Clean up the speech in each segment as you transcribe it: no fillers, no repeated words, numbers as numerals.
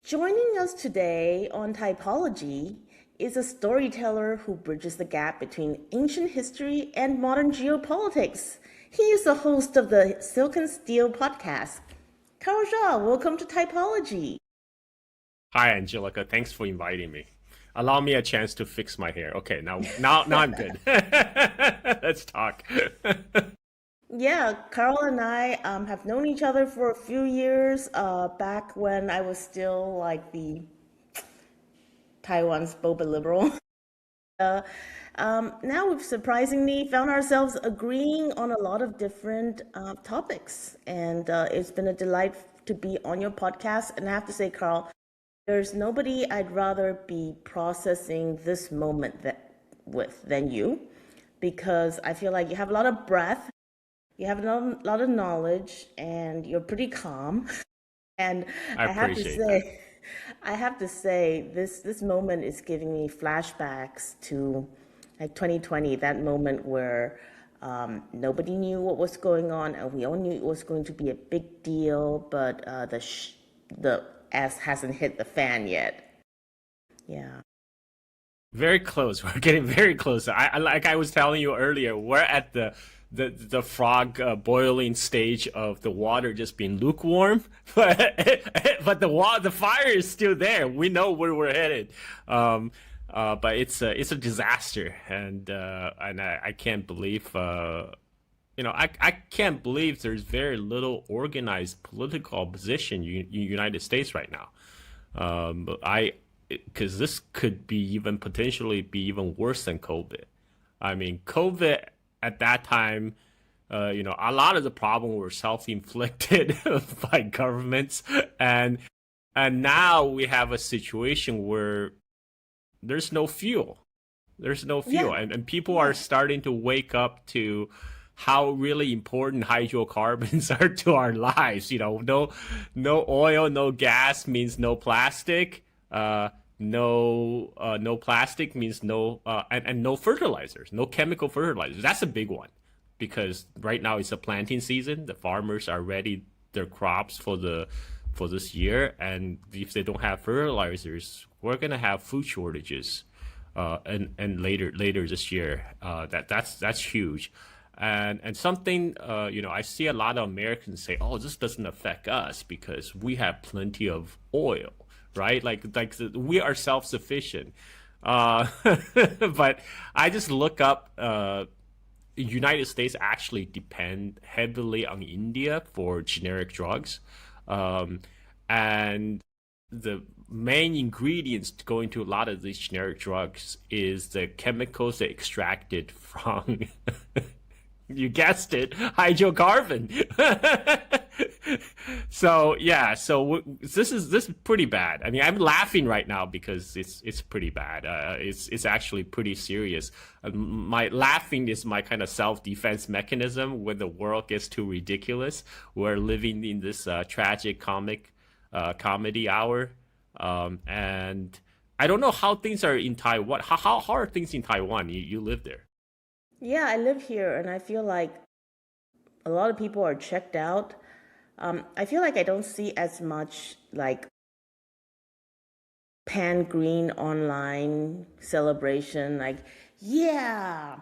Joining us today on Typology is a storyteller who bridges the gap between ancient history and modern geopolitics. He is the host of the Silk and Steel podcast. Carl Zha, welcome to Typology. Hi, Angelica. Thanks for inviting me. Allow me a chance to fix my hair. Okay, now I'm good. Let's talk. Yeah, Carl and I have known each other for a few years, back when I was still like the Taiwan's boba liberal. Now we've surprisingly found ourselves agreeing on a lot of different topics, and it's been a delight to be on your podcast. And I have to say, Carl, there's nobody I'd rather be processing this moment with than you, because I feel like you have a lot of breadth, you have a lot of knowledge, and you're pretty calm. And I I have to appreciate that. say, I have to say, this moment is giving me flashbacks to like 2020, that moment where nobody knew what was going on, and we all knew it was going to be a big deal, but the S hasn't hit the fan yet. Yeah. Very close. We're getting very close. Like I was telling you earlier, we're at the frog boiling stage of the water just being lukewarm, but the fire is still there. We know where we're headed. But it's a disaster, and I can't believe I can't believe there's very little organized political opposition in the United States right now. But I because this could be even potentially be even worse than COVID. I mean, COVID at that time, a lot of the problem were self-inflicted by governments, and and now we have a situation where there's no fuel. There's no fuel, Yeah. and people are Yeah. starting to wake up to how really important hydrocarbons are to our lives. No oil, no gas means no plastic. No plastic means and no fertilizers, no chemical fertilizers. That's a big one because right now it's a planting season. The farmers are ready their crops for this year, and if they don't have fertilizers, we're gonna have food shortages, and later this year. That's huge, and something I see a lot of Americans say, "Oh, this doesn't affect us because we have plenty of oil, right? We are self sufficient." Uh, but I just look up. United States actually depend heavily on India for generic drugs, um, and the main ingredients to go into a lot of these generic drugs is the chemicals they extracted from you guessed it, hydrocarbon. So yeah, this is pretty bad. I mean, I'm laughing right now because it's pretty bad. It's actually pretty serious. My laughing is my kind of self defense mechanism when the world gets too ridiculous. We're living in this tragic comedy hour, and I don't know how things are in Taiwan. How are things in Taiwan? You live there. Yeah, I live here, and I feel like a lot of people are checked out. I feel like I don't see as much like pan green online celebration, like, yeah,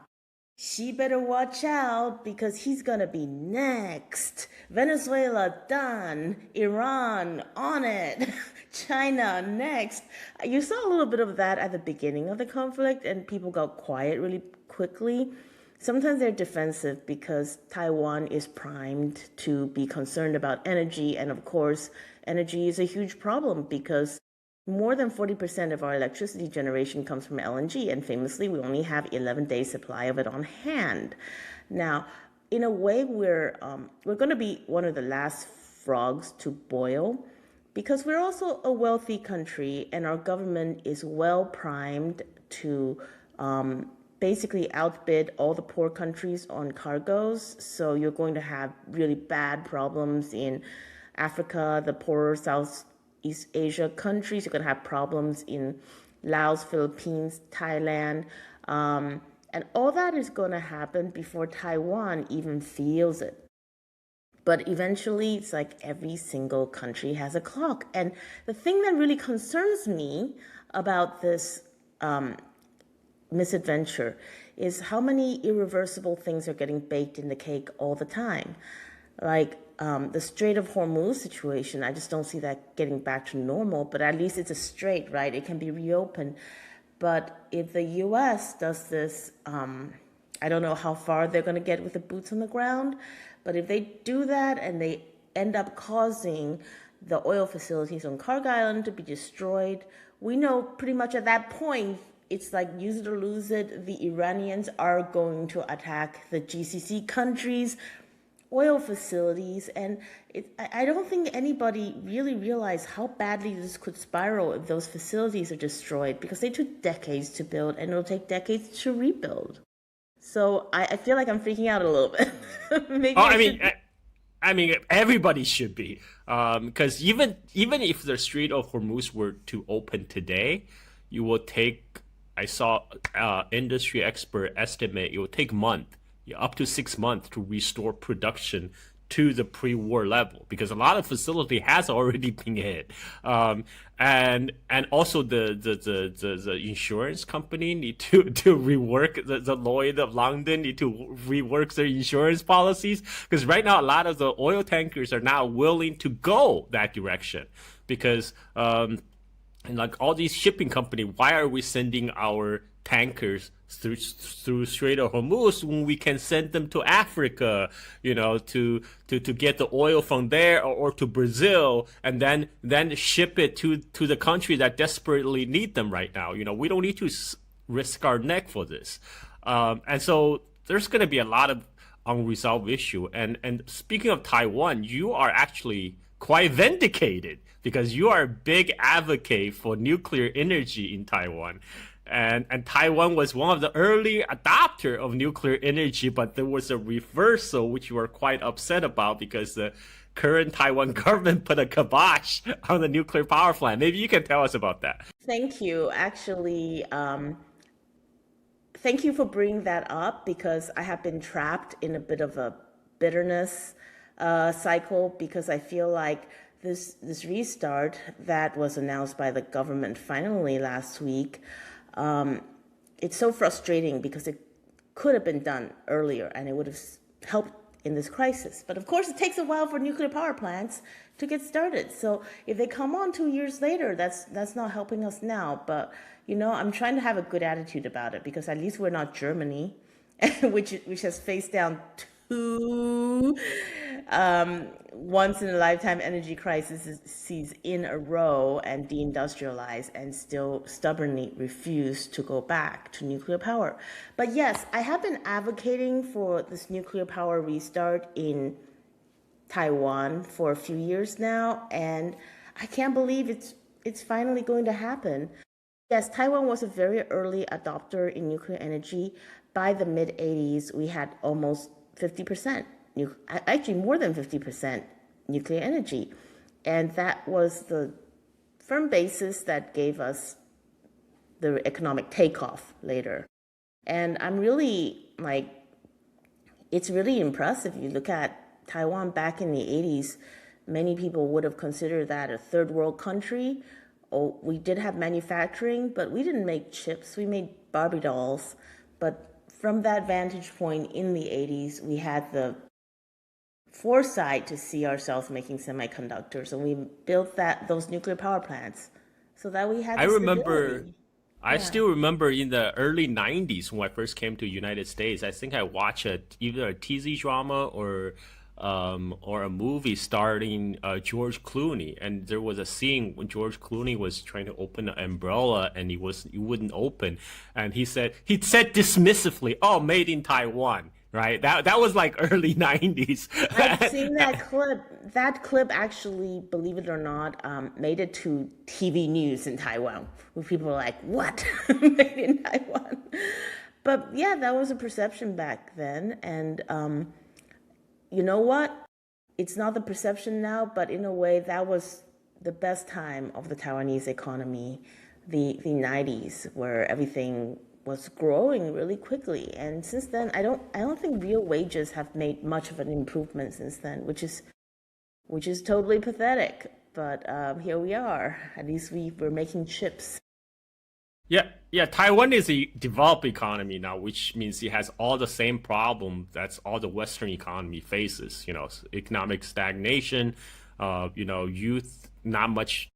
she better watch out because he's gonna be next. Venezuela done. Iran on it. China next. You saw a little bit of that at the beginning of the conflict, and people got quiet really quickly. Sometimes they're defensive because Taiwan is primed to be concerned about energy. And of course, energy is a huge problem because more than 40% of our electricity generation comes from LNG, and famously, we only have 11 days supply of it on hand. Now, in a way, we're going to be one of the last frogs to boil because we're also a wealthy country, and our government is well primed to basically outbid all the poor countries on cargoes. So you're going to have really bad problems in Africa, the poorer Southeast Asia countries. You're going to have problems in Laos, Philippines, Thailand. And all that is going to happen before Taiwan even feels it. But eventually, it's like every single country has a clock. And the thing that really concerns me about this misadventure is how many irreversible things are getting baked in the cake all the time. Like the Strait of Hormuz situation, I just don't see that getting back to normal, but at least it's a strait, right? It can be reopened. But if the US does this, I don't know how far they're going to get with the boots on the ground, but if they do that and they end up causing the oil facilities on Carg Island to be destroyed, we know pretty much at that point, it's like use it or lose it. The Iranians are going to attack the GCC countries' oil facilities. And I don't think anybody really realized how badly this could spiral if those facilities are destroyed, because they took decades to build and it'll take decades to rebuild. So I feel like I'm freaking out a little bit. Maybe I mean, everybody should be, because even if the Strait of Hormuz were to open today, you will take. I saw industry expert estimate it will take up to 6 months to restore production to the pre-war level, because a lot of facility has already been hit, and also the insurance company need to rework, the Lloyd of London need to rework their insurance policies, because right now a lot of the oil tankers are now willing to go that direction, because and like all these shipping company, why are we sending our tankers through Strait of Hormuz when we can send them to Africa, to get the oil from there, or to Brazil, and then ship it to the country that desperately need them right now. We don't need to risk our neck for this, and so there's going to be a lot of unresolved issue. And speaking of Taiwan, you are actually quite vindicated, because you are a big advocate for nuclear energy in Taiwan. And Taiwan was one of the early adopter of nuclear energy, but there was a reversal, which you were quite upset about, because the current Taiwan government put a kibosh on the nuclear power plant. Maybe you can tell us about that. Thank you. Actually, thank you for bringing that up, because I have been trapped in a bit of a bitterness cycle, because I feel like this restart that was announced by the government finally last week, it's so frustrating, because it could have been done earlier and it would have helped in this crisis. But of course, it takes a while for nuclear power plants to get started. So if they come on 2 years later, that's not helping us now. But I'm trying to have a good attitude about it, because at least we're not Germany, which has faced down two once in a lifetime energy crises in a row and deindustrialize, and still stubbornly refuse to go back to nuclear power. But yes, I have been advocating for this nuclear power restart in Taiwan for a few years now, and I can't believe it's finally going to happen. Yes, Taiwan was a very early adopter in nuclear energy. By the mid-'80s, we had almost 50%, actually more than 50% nuclear energy. And that was the firm basis that gave us the economic takeoff later. And I'm really it's really impressive. You look at Taiwan back in the 80s, many people would have considered that a third world country. Oh, we did have manufacturing, but we didn't make chips. We made Barbie dolls. But from that vantage point in the 80s, we had the foresight to see ourselves making semiconductors, and we built those nuclear power plants so that we had. I still remember in the early 90s when I first came to the United States, I think I watched either a TV drama or a movie starring George Clooney, and there was a scene when George Clooney was trying to open an umbrella and it wouldn't open, and he said dismissively, "Oh, made in Taiwan." Right, that was like early 90s. I've seen that clip. That clip actually, believe it or not, made it to TV news in Taiwan, where people were like, "What? Made in Taiwan?" But yeah, that was a perception back then, and you know what? It's not the perception now, but in a way, that was the best time of the Taiwanese economy, the 90s, where everything was growing really quickly, and since then, I don't think real wages have made much of an improvement since then, which is totally pathetic. But here we are. At least we're making chips. Yeah, yeah. Taiwan is a developed economy now, which means it has all the same problem that's all the Western economy faces. Economic stagnation, youth, not much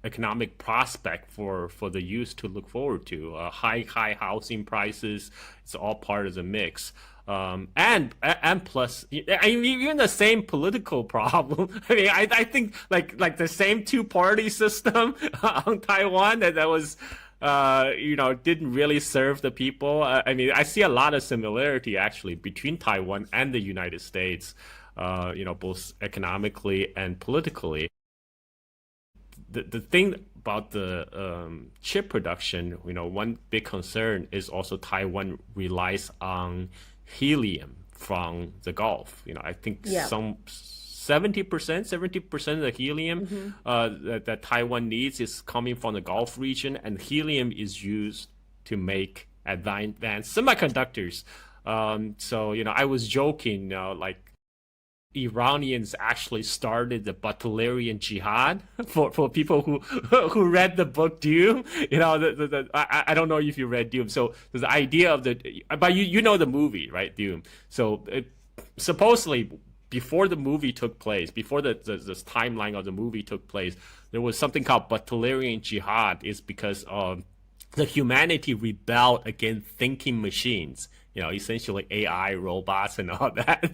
economic prospect for the youth to look forward to. High housing prices. It's all part of the mix. And plus, I mean, even the same political problem. I mean, I think like the same two party system on Taiwan that was didn't really serve the people. I mean, I see a lot of similarity actually between Taiwan and the United States, both economically and politically. The thing about the chip production, one big concern is also Taiwan relies on helium from the Gulf. I think Yeah. some 70% of the helium that Taiwan needs is coming from the Gulf region, and helium is used to make advanced semiconductors. So I was joking, like Iranians actually started the Butlerian Jihad for people who read the book Dune. I don't know if you read Dune. So the idea of but you know the movie, right? Dune. So supposedly before the movie took place, before the timeline of the movie took place, there was something called Butlerian Jihad. Is because the humanity rebelled against thinking machines. Essentially AI, robots, and all that.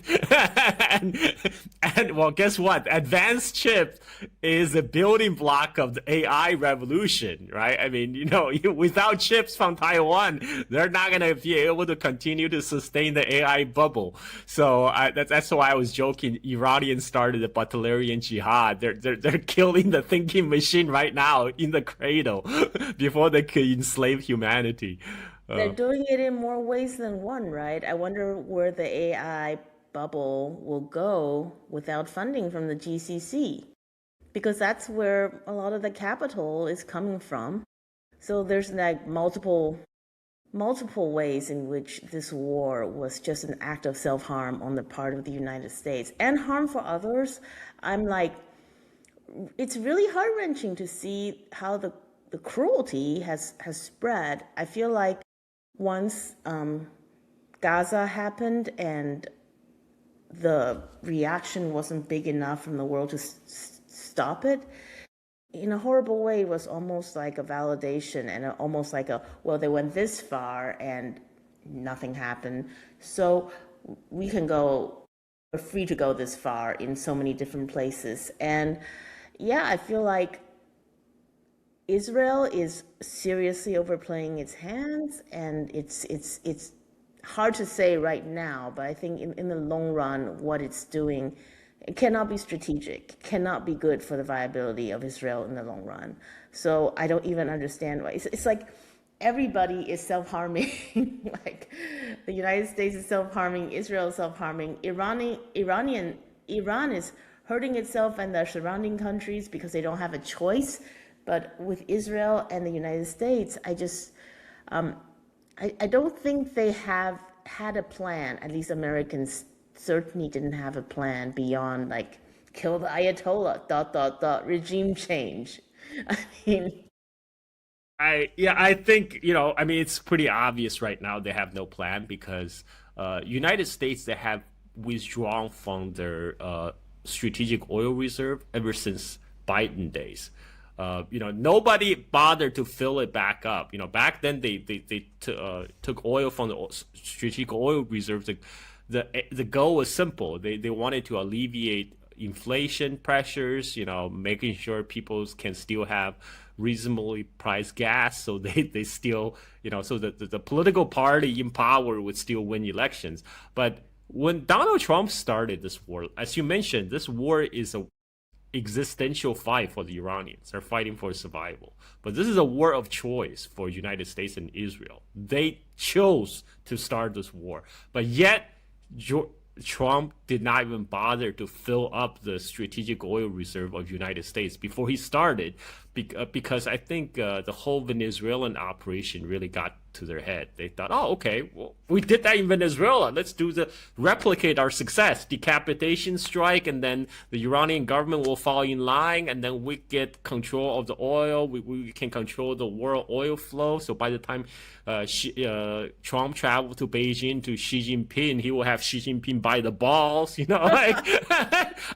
and well, guess what? Advanced chip is a building block of the AI revolution, right? I mean, without chips from Taiwan, they're not going to be able to continue to sustain the AI bubble. So that's why I was joking. Iranians started the Butlerian Jihad. They're killing the thinking machine right now in the cradle before they could enslave humanity. They're doing it in more ways than one, right? I wonder where the AI bubble will go without funding from the GCC, because that's where a lot of the capital is coming from. So there's like multiple ways in which this war was just an act of self-harm on the part of the United States and harm for others. I'm like, it's really heart-wrenching to see how the cruelty has spread. I feel like once Gaza happened and the reaction wasn't big enough from the world to stop it, in a horrible way, it was almost like a validation and almost like well, they went this far and nothing happened. So we're free to go this far in so many different places. And yeah, I feel like Israel is seriously overplaying its hands, and it's hard to say right now, but I think in the long run, what it's doing, it cannot be strategic, cannot be good for the viability of Israel in the long run. So I don't even understand why. It's like everybody is self-harming. Like the United States is self-harming, Israel is self-harming, Iran is hurting itself and the surrounding countries because they don't have a choice. But with Israel and the United States, I don't think they have had a plan. At least Americans certainly didn't have a plan beyond like kill the Ayatollah, ... regime change. I mean, I think I mean it's pretty obvious right now they have no plan because United States, they have withdrawn from their strategic oil reserve ever since Biden days. Nobody bothered to fill it back up. Back then they took oil from the strategic oil reserves. The goal was simple. They wanted to alleviate inflation pressures. Making sure people can still have reasonably priced gas, so they still so the political party in power would still win elections. But when Donald Trump started this war, as you mentioned, this war is a existential fight for the Iranians. They're fighting for survival. But this is a war of choice for United States and Israel. They chose to start this war. But yet Trump did not even bother to fill up the strategic oil reserve of United States before he started, because I think the whole Venezuelan operation really got to their head. They thought, oh, okay, well, we did that in Venezuela. Let's replicate our success, decapitation strike, and then the Iranian government will fall in line, and then we get control of the oil. We can control the world oil flow. So by the time Trump traveled to Beijing to Xi Jinping, he will have Xi Jinping by the balls, like,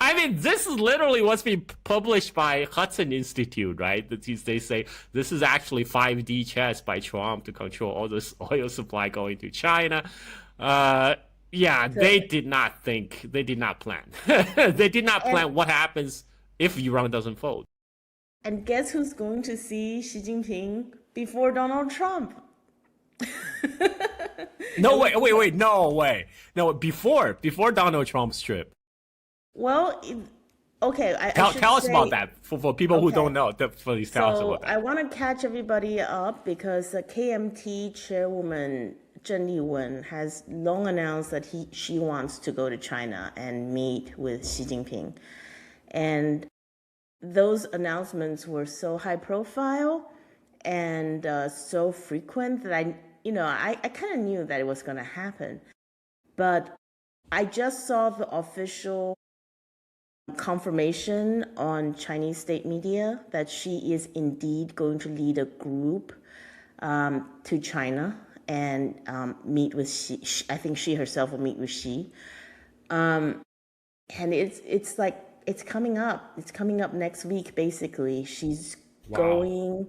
I mean, this is literally what's being published by Hudson Institute, right? They say this is actually 5D chess by Trump to control all this oil supply going to China. They did not plan. They did not plan what happens if Iran doesn't fold. And guess who's going to see Xi Jinping before Donald Trump? No way. No, before Donald Trump's trip. Well, okay. Tell us about that for people who don't know. Please tell us about that. I want to catch everybody up because the KMT chairwoman Cheng Li-wen has long announced that she wants to go to China and meet with Xi Jinping, and those announcements were so high profile and so frequent that I kind of knew that it was going to happen, but I just saw the official confirmation on Chinese state media that she is indeed going to lead a group to China and meet with Xi. I think she herself will meet with Xi. And it's like, it's coming up. It's coming up next week, basically. She's going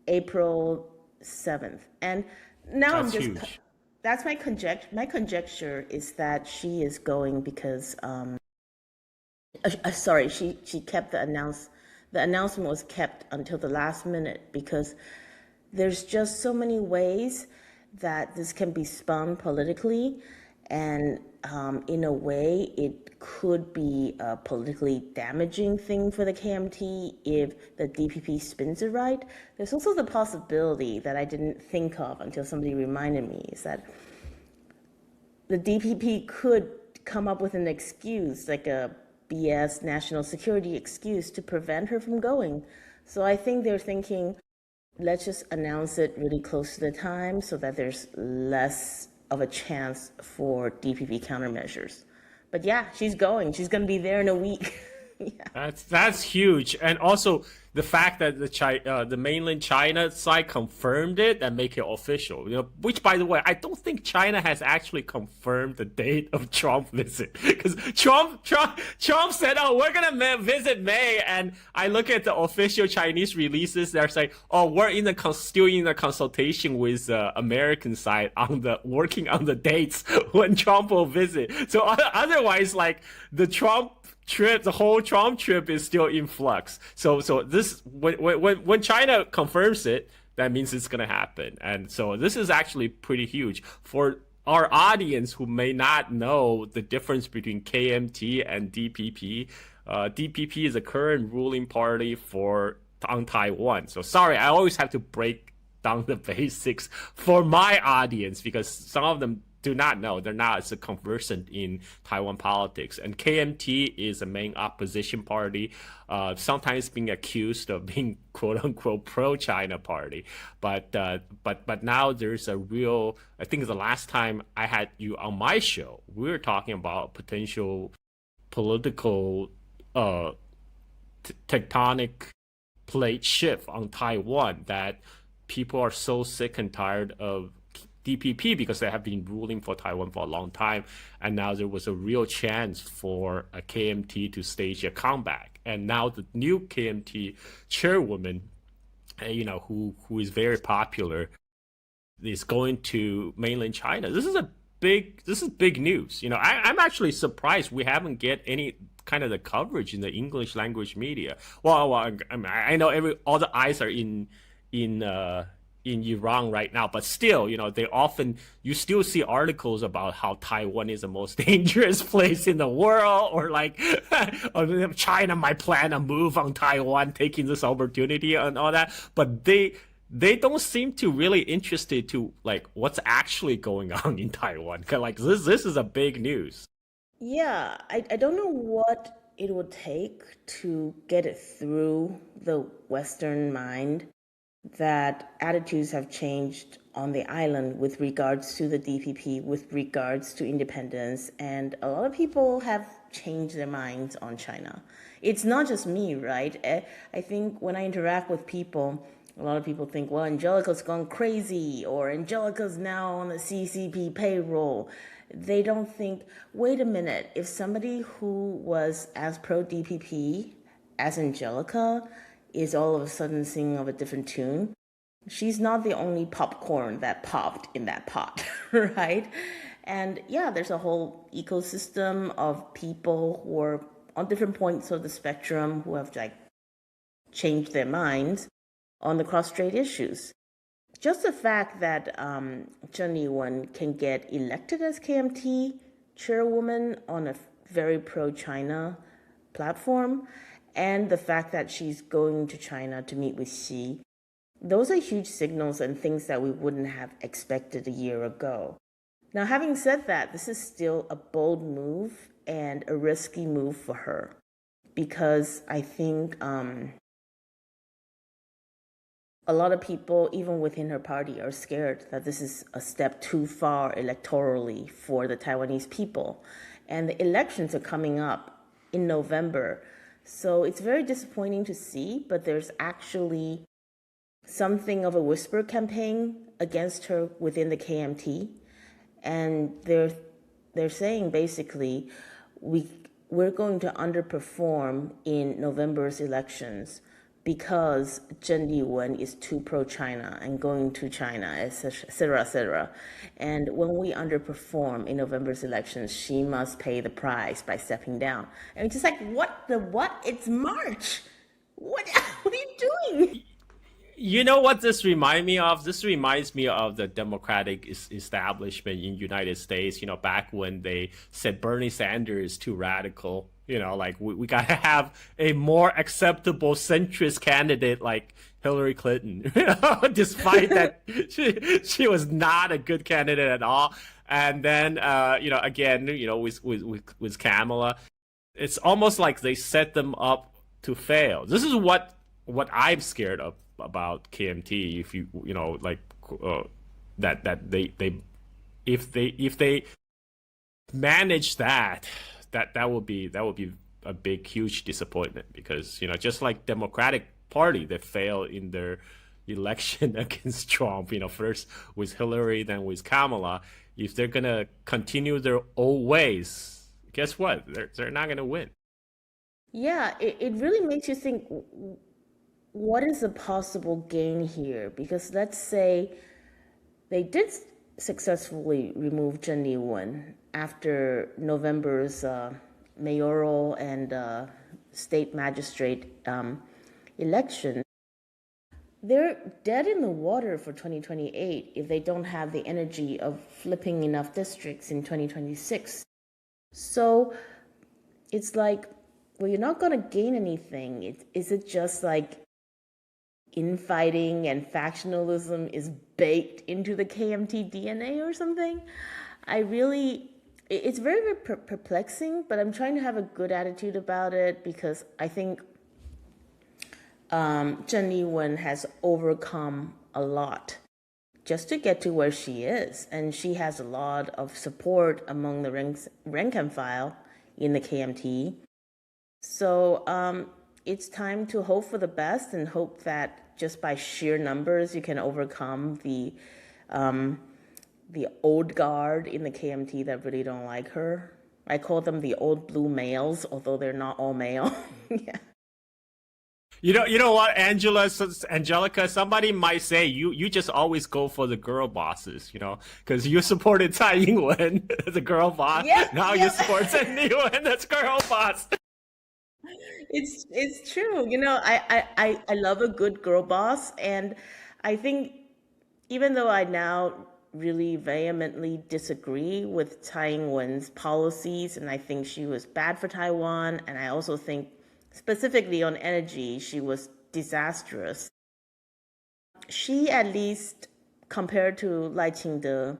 April 7th. And now that's my conjecture. My conjecture is that she is going because, she kept the announcement was kept until the last minute because there's just so many ways that this can be spun politically, and in a way it could be a politically damaging thing for the KMT if the DPP spins it right. There's also the possibility that I didn't think of until somebody reminded me, is that the DPP could come up with an excuse, like a BS national security excuse, to prevent her from going. So I think they're thinking, let's just announce it really close to the time so that there's less of a chance for DPP countermeasures. But yeah, she's going. She's going to be there in a week. Yeah. That's huge. And also the fact that the mainland China side confirmed it and make it official, which, by the way, I don't think China has actually confirmed the date of Trump visit, because Trump said, oh, we're going to visit May. And I look at the official Chinese releases. They're saying, oh, we're still in the consultation with American side working on the dates when Trump will visit. So otherwise, like, the whole Trump trip is still in flux. So this, when China confirms it, that means it's gonna happen. And so this is actually pretty huge for our audience who may not know the difference between KMT and DPP. DPP is the current ruling party on Taiwan. So sorry, I always have to break down the basics for my audience because some of them do not know. They're not as conversant in Taiwan politics. And KMT is the main opposition party, sometimes being accused of being quote unquote pro-China party. But now there's a real, I think the last time I had you on my show, we were talking about potential political tectonic plate shift on Taiwan, that people are so sick and tired of DPP because they have been ruling for Taiwan for a long time, and now there was a real chance for a KMT to stage a comeback. And now the new KMT chairwoman, who is very popular, is going to mainland China. This is big news. I'm actually surprised we haven't get any kind of the coverage in the English language media. Well, I know all the eyes are in Iran right now, but still, you still see articles about how Taiwan is the most dangerous place in the world, or like China might plan a move on Taiwan, taking this opportunity and all that. But they don't seem to really interested to like what's actually going on in Taiwan. Like this is a big news. Yeah, I don't know what it would take to get it through the Western mind that attitudes have changed on the island with regards to the DPP, with regards to independence, and a lot of people have changed their minds on China. It's not just me, right? I think when I interact with people, a lot of people think, well, Angelica's gone crazy, or Angelica's now on the CCP payroll. They don't think, wait a minute, if somebody who was as pro DPP as Angelica is all of a sudden singing of a different tune, she's not the only popcorn that popped in that pot, right? And yeah, there's a whole ecosystem of people who are on different points of the spectrum who have like changed their minds on the cross-strait issues. Just the fact that Cheng Li-wen can get elected as KMT chairwoman on a very pro-China platform, and the fact that she's going to China to meet with Xi, those are huge signals and things that we wouldn't have expected a year ago. Now, having said that, this is still a bold move and a risky move for her because I think a lot of people, even within her party, are scared that this is a step too far electorally for the Taiwanese people. And the elections are coming up in November. So it's very disappointing to see, but there's actually something of a whisper campaign against her within the KMT. And they're saying basically, we're going to underperform in November's elections because Cheng Li-wen is too pro-China and going to China, etc., etc. And when we underperform in November's elections, she must pay the price by stepping down. And it's just like, what the what? It's March. What, what are you doing? You know what this reminds me of? This reminds me of the Democratic establishment in United States. Back when they said Bernie Sanders is too radical. Like we gotta have a more acceptable centrist candidate like Hillary Clinton. Despite that she was not a good candidate at all. And then again, with Kamala, it's almost like they set them up to fail. This is what I'm scared of about KMT. If like that they if they manage that would be a big huge disappointment because just like Democratic Party that failed in their election against Trump, first with Hillary, then with Kamala. If they're gonna continue their old ways, guess what? They're not gonna win. Yeah, it really makes you think, what is the possible gain here? Because let's say they did successfully remove Cheng Li-wen after November's mayoral and state magistrate election. They're dead in the water for 2028 if they don't have the energy of flipping enough districts in 2026. So it's like, well, you're not going to gain anything. Is it just like infighting and factionalism is baked into the KMT DNA or something? It's very, very perplexing, but I'm trying to have a good attitude about it because I think Cheng Li-wen has overcome a lot just to get to where she is. And she has a lot of support among the rank and file in the KMT. So it's time to hope for the best and hope that just by sheer numbers, you can overcome the old guard in the KMT that really don't like her. I call them the old blue males, although they're not all male. Yeah. You know what, Angelica? Somebody might say you just always go for the girl bosses, because you supported Tsai Ing-wen as a girl boss. Yep, Now you yep. support Tsai Ing-wen as girl boss. It's true. I love a good girl boss, and I think even though I now really vehemently disagree with Tsai Ing-wen's policies, and I think she was bad for Taiwan, and I also think specifically on energy, she was disastrous. She, at least compared to Lai Ching-te,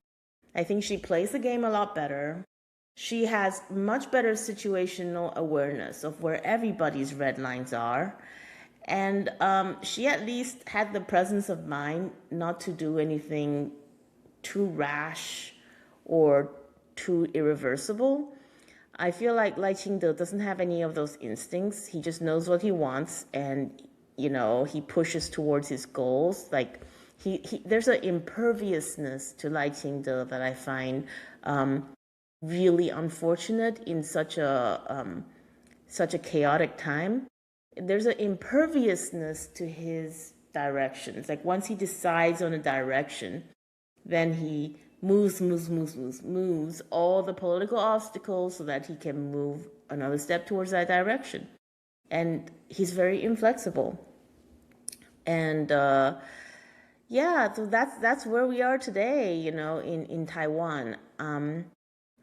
I think she plays the game a lot better. She has much better situational awareness of where everybody's red lines are. And she at least had the presence of mind not to do anything too rash or too irreversible. I feel like Lai Ching-te doesn't have any of those instincts. He just knows what he wants, and he pushes towards his goals. Like there's an imperviousness to Lai Ching-te that I find really unfortunate in such a chaotic time. There's an imperviousness to his directions. Like once he decides on a direction, then he moves all the political obstacles so that he can move another step towards that direction. And he's very inflexible. And yeah, so that's where we are today, in Taiwan.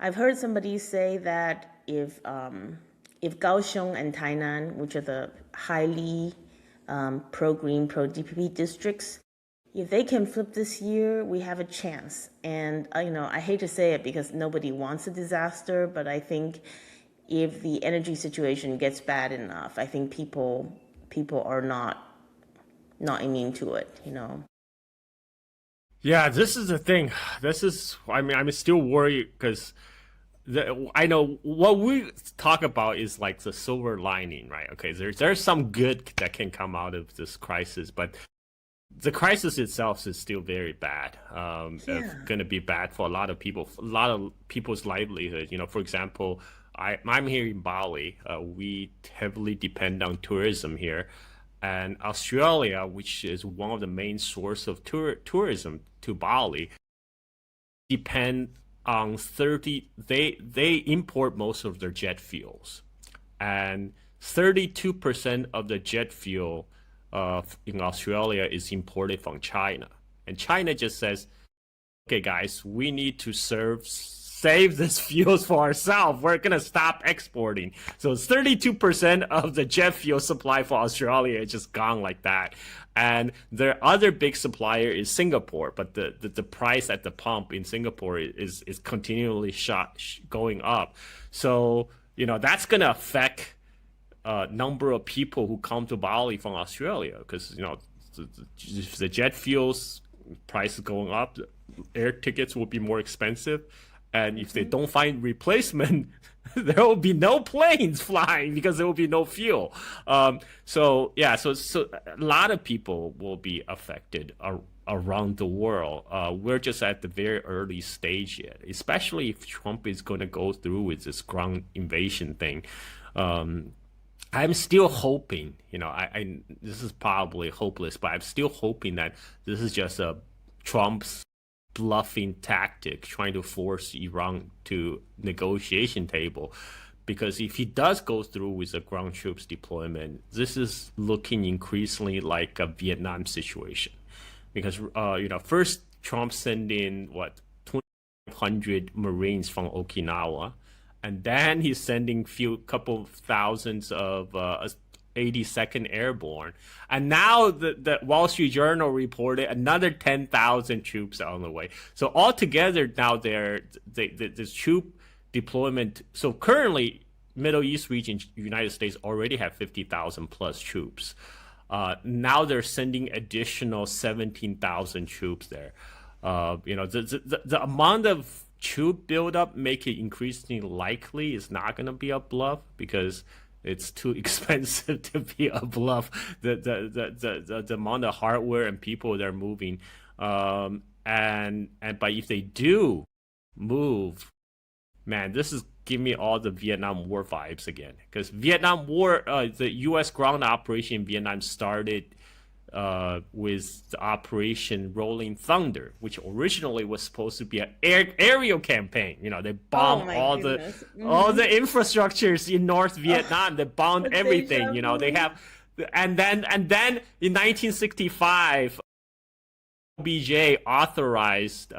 I've heard somebody say that if Kaohsiung and Tainan, which are the highly pro-green, pro-DPP districts, if they can flip this year, we have a chance. And I hate to say it because nobody wants a disaster, but I think if the energy situation gets bad enough, I think people are not immune to it. Yeah, this is the thing. I'm still worried because I know what we talk about is like the silver lining, right? Okay, there's some good that can come out of this crisis, but the crisis itself is still very bad. It's going to be bad for a lot of people's livelihood. For example, I'm here in Bali. We heavily depend on tourism here. And Australia, which is one of the main source of tourism to Bali, depend on they import most of their jet fuels, and 32% of the jet fuel in Australia is imported from China. And China just says, okay, guys, we need to save this fuels for ourselves. We're going to stop exporting. So 32% of the jet fuel supply for Australia is just gone like that. And their other big supplier is Singapore, but the price at the pump in Singapore is continually going up. So, that's going to affect number of people who come to Bali from Australia because, the jet fuels price is going up, air tickets will be more expensive. And if they don't find replacement, there will be no planes flying because there will be no fuel. So a lot of people will be affected around the world. We're just at the very early stage yet, especially if Trump is going to go through with this ground invasion thing. I'm still hoping, this is probably hopeless, but I'm still hoping that this is just a Trump's bluffing tactic, trying to force Iran to negotiation table. Because if he does go through with the ground troops deployment, this is looking increasingly like a Vietnam situation. Because, first Trump sent in, 2,500 Marines from Okinawa. And then he's sending couple thousands of 82nd Airborne. And now the Wall Street Journal reported another 10,000 troops are on the way. So altogether now the troop deployment. So currently Middle East region, United States already have 50,000 plus troops. Now they're sending additional 17,000 troops there. The amount of troop buildup make it increasingly likely it's not going to be a bluff because it's too expensive to be a bluff. The amount of hardware and people they're moving, but if they do move, man, this is give me all the Vietnam War vibes again. Because Vietnam War, the U.S. ground operation in Vietnam started with the Operation Rolling Thunder, which originally was supposed to be an aerial campaign. They bombed all the infrastructures in North Vietnam. They bombed everything. They have, and then in 1965, OBJ authorized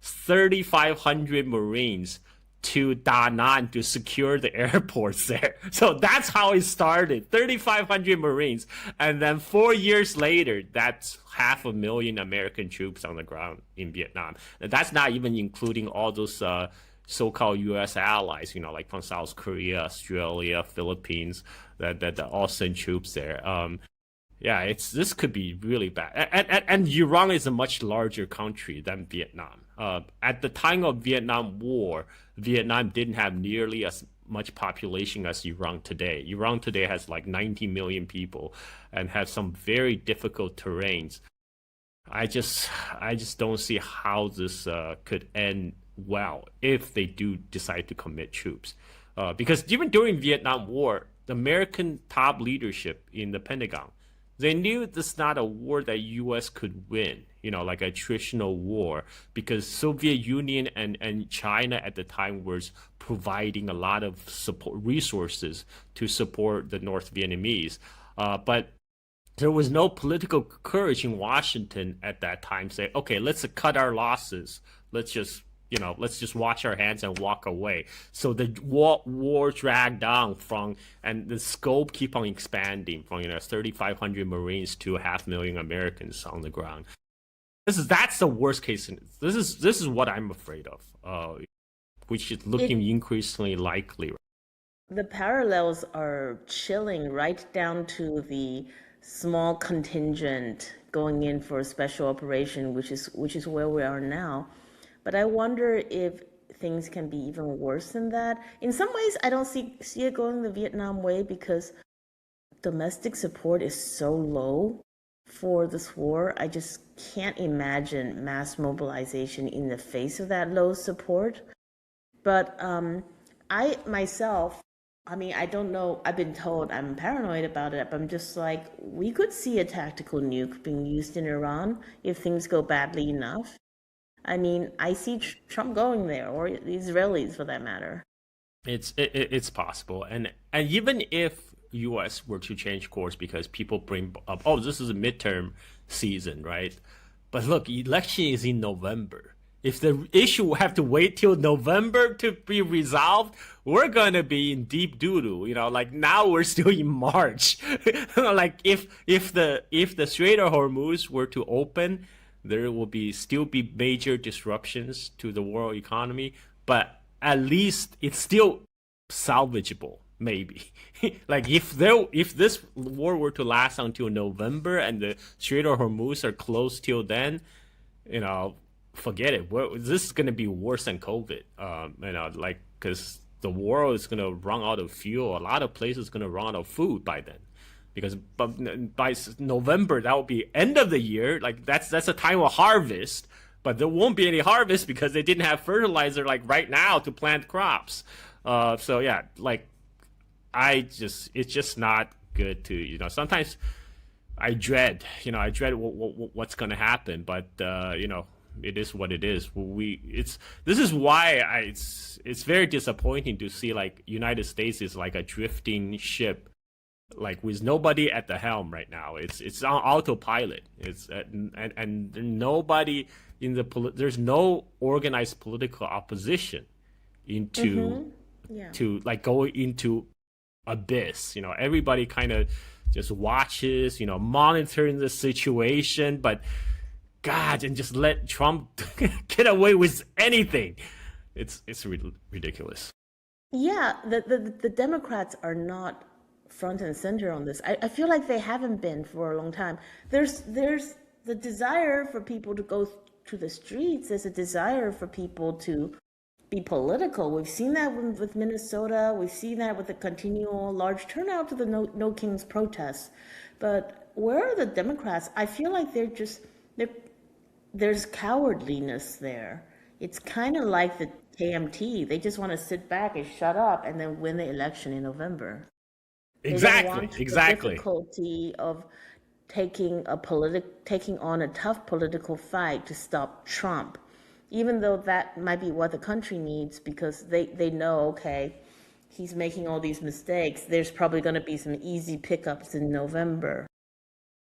3,500 Marines to Da Nang to secure the airports there. So that's how it started, 3,500 Marines. And then 4 years later, that's 500,000 American troops on the ground in Vietnam. And that's not even including all those so-called U.S. allies, like from South Korea, Australia, Philippines, that all send troops there. Yeah, this could be really bad. And Iran is a much larger country than Vietnam. At the time of Vietnam War, Vietnam didn't have nearly as much population as Iran today. Iran today has like 90 million people and has some very difficult terrains. I just don't see how this could end well if they do decide to commit troops. Because even during Vietnam War, the American top leadership in the Pentagon, they knew this is not a war that U.S. could win, like a attritional war, because Soviet Union and China at the time was providing a lot of support resources to support the North Vietnamese. But there was no political courage in Washington at that time. Say, okay, let's cut our losses. Let's just wash our hands and walk away. So the war dragged on and the scope keep on expanding from 3,500 Marines to 500,000 Americans on the ground. That's the worst case. This is what I'm afraid of, which is looking increasingly likely. The parallels are chilling right down to the small contingent going in for a special operation, which is where we are now. But I wonder if things can be even worse than that. In some ways, I don't see it going the Vietnam way because domestic support is so low for this war. I just can't imagine mass mobilization in the face of that low support. But I myself, I don't know. I've been told I'm paranoid about it, but I'm just like, we could see a tactical nuke being used in Iran if things go badly enough. I see Trump going there, or the Israelis for that matter. It's possible, and even if U.S. were to change course because people bring up, oh, this is a midterm season, right? But look, election is in November. If the issue will have to wait till November to be resolved, we're gonna be in deep doo-doo. Like now we're still in March. Like if the Strait of Hormuz were to open, there will still be major disruptions to the world economy, but at least it's still salvageable, maybe. Like if this war were to last until November and the Strait of Hormuz are closed till then, forget it. This is going to be worse than COVID. Because the world is going to run out of fuel. A lot of places are going to run out of food by then. Because by November, that will be end of the year. Like that's a time of harvest, but there won't be any harvest because they didn't have fertilizer like right now to plant crops. So yeah, it's just not good to Sometimes I dread what's going to happen, but it is what it is. This is why it's very disappointing to see like United States is like a drifting ship, like with nobody at the helm right now. It's on autopilot. And nobody in there's no organized political opposition to go into abyss. Everybody kind of just watches, monitoring the situation, but God, and just let Trump get away with anything. It's ridiculous. Yeah, the Democrats are not front and center on this. I feel like they haven't been for a long time. There's the desire for people to go to the streets. There's a desire for people to be political. We've seen that with Minnesota. We've seen that with the continual large turnout to the No Kings protests. But where are the Democrats? I feel like there's cowardliness there. It's kind of like the KMT. They just want to sit back and shut up and then win the election in November. Exactly. The difficulty of taking on a tough political fight to stop Trump, even though that might be what the country needs, because they know, okay, he's making all these mistakes. There's probably going to be some easy pickups in November.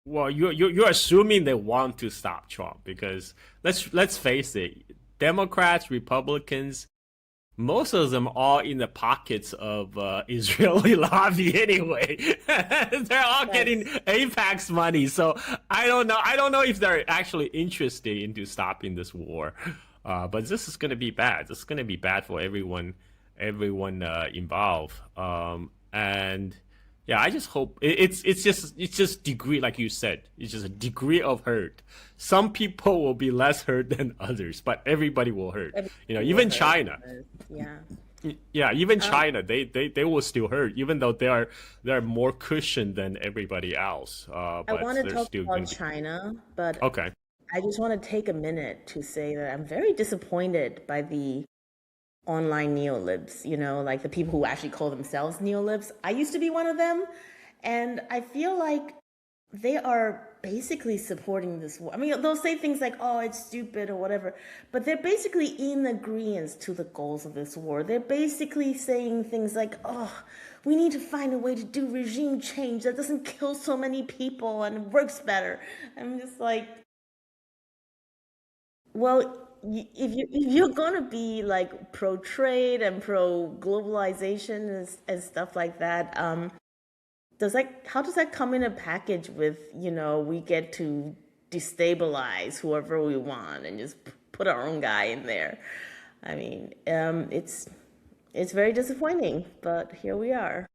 Well, you're assuming they want to stop Trump, because let's face it, Democrats, Republicans, most of them are in the pockets of Israeli lobby anyway. They're all getting APAC's money, so I don't know if they're actually interested into stopping this war. But this is going to be bad. This is going to be bad for everyone involved. And yeah, I just hope it's just degree, like you said. It's just a degree of hurt. Some people will be less hurt than others, but everybody will hurt. Everybody will Even hurt. China. Yeah. Yeah, even Um, China, they will still hurt, even though they are more cushioned than everybody else. I But want to they're talk still about going to. China, but Okay. I just want to take a minute to say that I'm very disappointed by the online neolibs, like the people who actually call themselves neolibs. I used to be one of them, and I feel like they are basically supporting this war. I mean, they'll say things like, oh, it's stupid or whatever, but they're basically in agreement to the goals of this war. They're basically saying things like, oh, we need to find a way to do regime change that doesn't kill so many people and works better. I'm just like, well, if you're gonna be like pro trade and pro globalization and stuff like that, does that how does that come in a package with we get to destabilize whoever we want and just put our own guy in there? I mean, it's very disappointing, but here we are.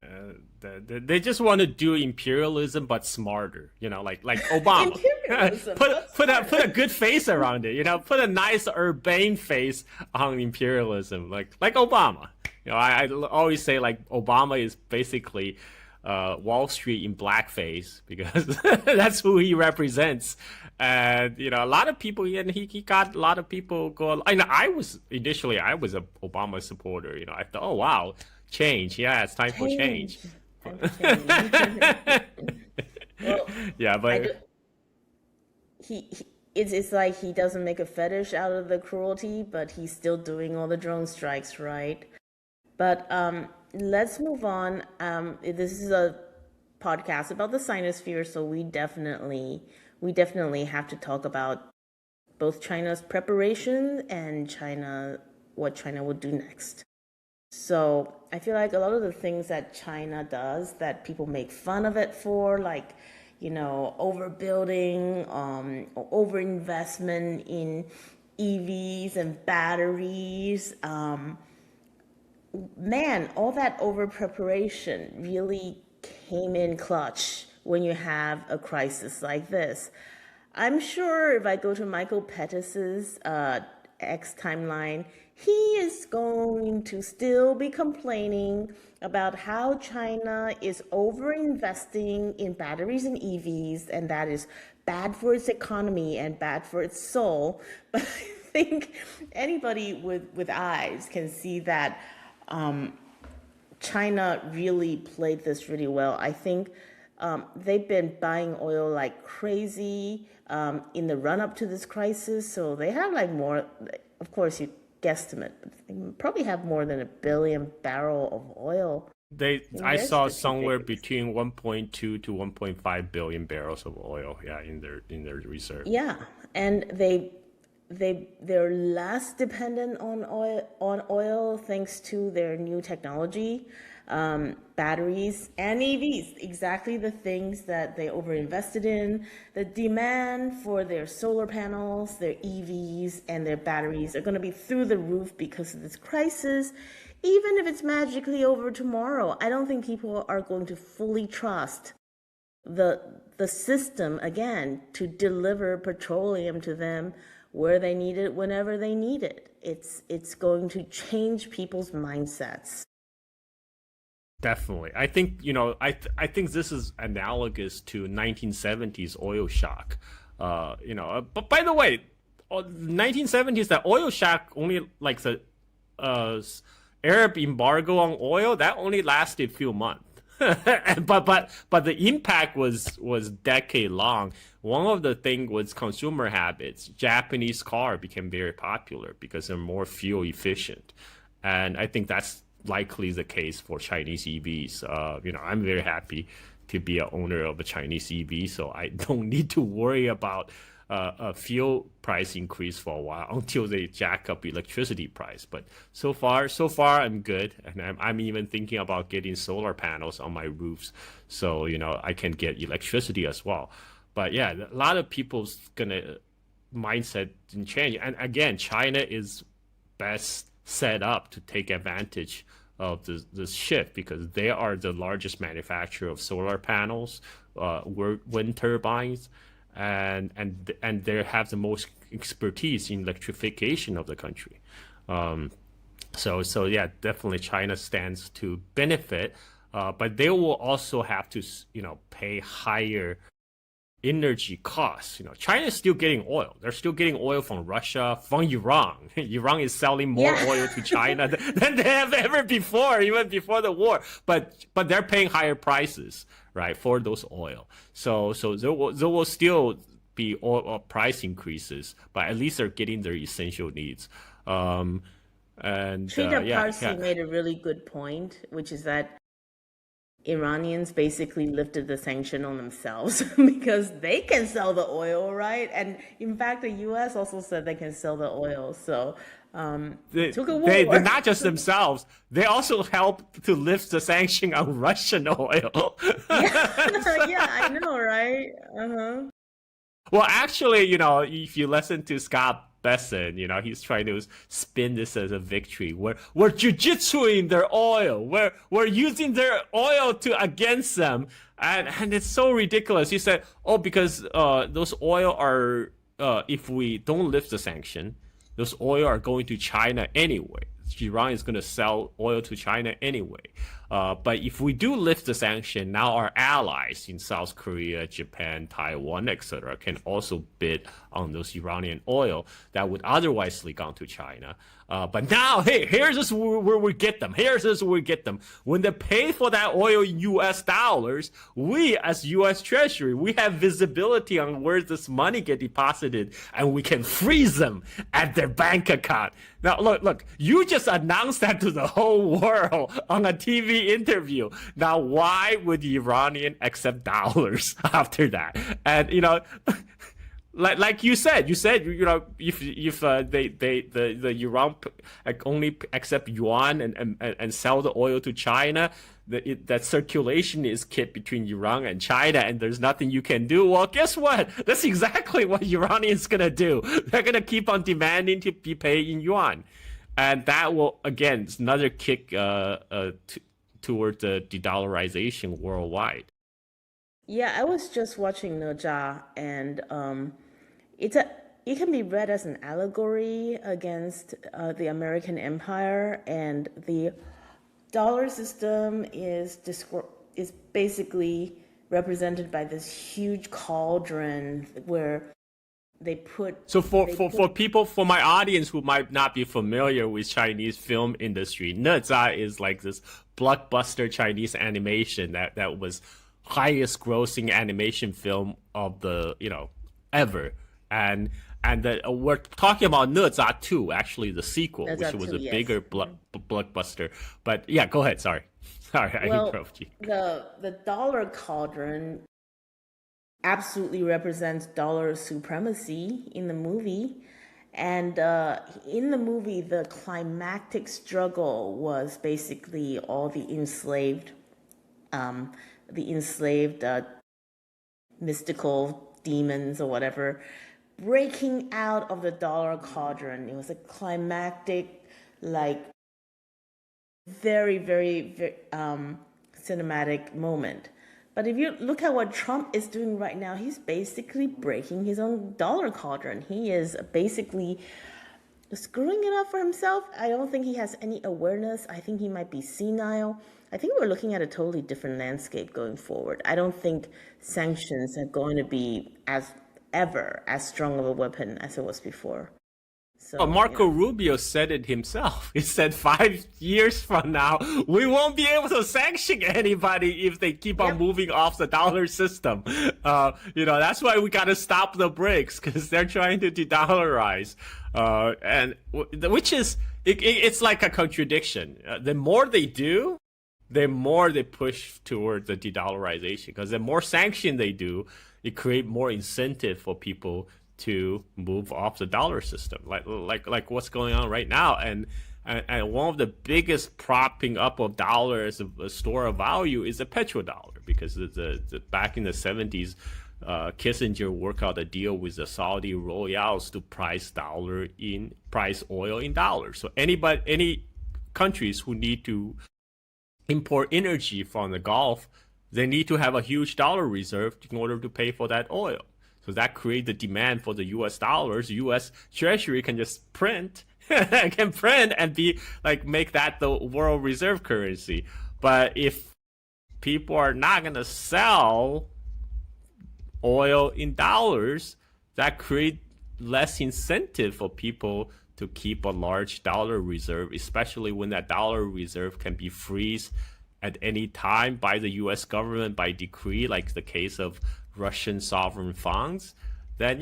They just want to do imperialism but smarter, like Obama. Imperialism, put but put a smarter. good face around it, put a nice urbane face on imperialism, like Obama. I always say like Obama is basically Wall Street in blackface because that's who he represents. And a lot of people, and he got a lot of people going. I know I was a Obama supporter. I thought, oh wow, change. Yeah, it's time for change. Change. Time for change. Well, Yeah, I but do, it's like he doesn't make a fetish out of the cruelty, but he's still doing all the drone strikes, right? But let's move on. This is a podcast about the sinosphere, so we definitely have to talk about both China's preparation and what China will do next. So I feel like a lot of the things that China does that people make fun of it for, like, overbuilding, overinvestment in EVs and batteries, man, all that over preparation really came in clutch when you have a crisis like this. I'm sure if I go to Michael Pettis's X timeline, he is going to still be complaining about how China is over investing in batteries and EVs, and that is bad for its economy and bad for its soul. But I think anybody with eyes can see that China really played this really well. I think they've been buying oil like crazy in the run up to this crisis. So they have like more, of course, you guesstimate, but they probably have more than 1 billion barrel of oil in I their saw strategic somewhere between 1.2 to 1.5 billion barrels of oil, yeah, in their reserve. Yeah, and they're less dependent on oil thanks to their new technology, batteries and EVs. Exactly the things that they overinvested in. The demand for their solar panels, their EVs, and their batteries are going to be through the roof because of this crisis. Even if it's magically over tomorrow, I don't think people are going to fully trust the the system again to deliver petroleum to them where they need it whenever they need it. It's going to change people's mindsets. Definitely. I think, I think this is analogous to 1970s oil shock. But by the way, 1970s, that oil shock only like the uh, Arab embargo on oil that only lasted few months. but the impact was decade long. One of the thing was consumer habits. Japanese car became very popular because they're more fuel efficient, and I think that's likely the case for Chinese EVs. I'm very happy to be an owner of a Chinese EV, so I don't need to worry about a fuel price increase for a while until they jack up electricity price. But so far I'm good, and I'm even thinking about getting solar panels on my roofs, so I can get electricity as well. But yeah, a lot of people's gonna mindset didn't change. And again, China is best set up to take advantage of this shift because they are the largest manufacturer of solar panels, wind turbines, and they have the most expertise in electrification of the country. So yeah, definitely China stands to benefit, but they will also have to pay higher energy costs. China is still getting oil. They're still getting oil from Russia, from Iran. Iran is selling more oil to China than they have ever before, even before the war. But they're paying higher prices, right, for those oil. So there will still be oil price increases, but at least they're getting their essential needs. And Sridhar Parsi made a really good point, which is that Iranians basically lifted the sanction on themselves because they can sell the oil, right? And in fact, the U.S. also said they can sell the oil. So took a war. They're not just themselves. They also helped to lift the sanction on Russian oil. Yeah, I know, right? Well, actually, if you listen to Scott Besson, he's trying to spin this as a victory. We're jujitsuing their oil. We're using their oil against them, and it's so ridiculous. He said, because those oil are if we don't lift the sanction, those oil are going to China anyway. Iran is going to sell oil to China anyway. But if we do lift the sanction, now our allies in South Korea, Japan, Taiwan, etc., can also bid on those Iranian oil that would otherwise leak onto China. But now, hey, here's where we get them. Here's where we get them. When they pay for that oil in U.S. dollars, we as U.S. Treasury, we have visibility on where this money get deposited, and we can freeze them at their bank account. Now, look, you just announced that to the whole world on a TV interview. Now, why would the Iranian accept dollars after that? And, like you said, if the Iran only accept yuan and sell the oil to China, that circulation is kept between Iran and China, and there's nothing you can do. Well, guess what? That's exactly what Iranians gonna do. They're gonna keep on demanding to be paid in yuan, and that will again another kick toward the de-dollarization worldwide. Yeah, I was just watching Ne Zha, and it can be read as an allegory against the American empire, and the dollar system is basically represented by this huge cauldron where they put. So for my audience who might not be familiar with Chinese film industry, Ne Zha is like this blockbuster Chinese animation that was highest grossing animation film of the ever, and we're talking about Ne Zha 2, actually the sequel, which was a bigger blockbuster. But yeah, go ahead. Sorry, I interrupted you. The dollar cauldron absolutely represents dollar supremacy in the movie, and in the movie, the climactic struggle was basically all the enslaved mystical demons or whatever breaking out of the dollar cauldron. It was a climactic, like very, very, very cinematic moment. But if you look at what Trump is doing right now, he's basically breaking his own dollar cauldron. He is basically screwing it up for himself. I don't think he has any awareness. I think he might be senile. I think we're looking at a totally different landscape going forward. I don't think sanctions are going to be as strong of a weapon as it was before. So, Marco Rubio said it himself. He said 5 years from now, we won't be able to sanction anybody if they keep on moving off the dollar system. That's why we got to stop the brakes, because they're trying to de-dollarize. It's like a contradiction. The more they do, the more they push towards the de-dollarization, because the more sanction they do, it creates more incentive for people to move off the dollar system, like what's going on right now. And And one of the biggest propping up of dollar as a store of value is the petrodollar, because back in the 70s, Kissinger worked out a deal with the Saudi royals to price oil in dollars. So any countries who need to import energy from the Gulf, they need to have a huge dollar reserve in order to pay for that oil. So that creates the demand for the U.S. dollars. U.S. Treasury can just print, and be like make that the world reserve currency. But if people are not gonna sell oil in dollars, that creates less incentive for people to keep a large dollar reserve, especially when that dollar reserve can be freezed at any time by the U.S. government by decree, like the case of Russian sovereign funds. Then